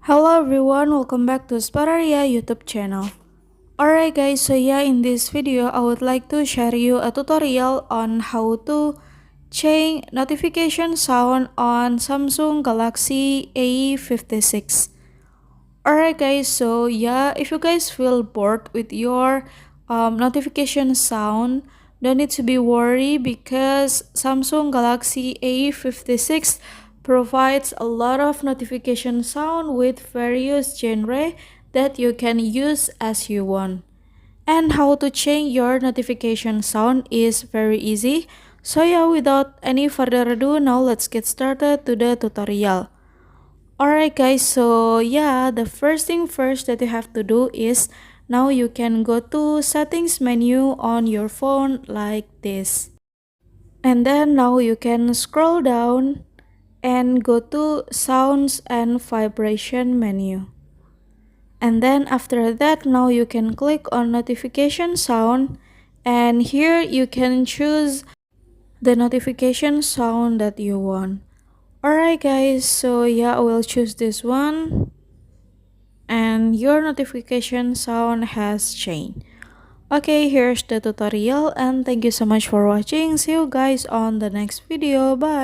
Hello everyone, welcome back to Spararia YouTube channel. Alright guys, so yeah, in this video I would like to share you a tutorial on how to change notification sound on Samsung Galaxy A56. Alright guys, so yeah, if you guys feel bored with your notification sound, don't need to be worried because Samsung Galaxy A56 provides a lot of notification sound with various genre that you can use as you want. And how to change your notification sound is very easy. So yeah, without any further ado, now let's get started to the tutorial. Alright guys, so yeah, the first thing first that you have to do is now you can go to settings menu on your phone like this. And then now you can scroll down and go to sounds and vibration menu. And then after that, now you can click on notification sound, and here you can choose the notification sound that you want. Alright guys, so yeah, I will choose this one, and your notification sound has changed. Okay, here's the tutorial, and thank you so much for watching. See you guys on the next video. Bye.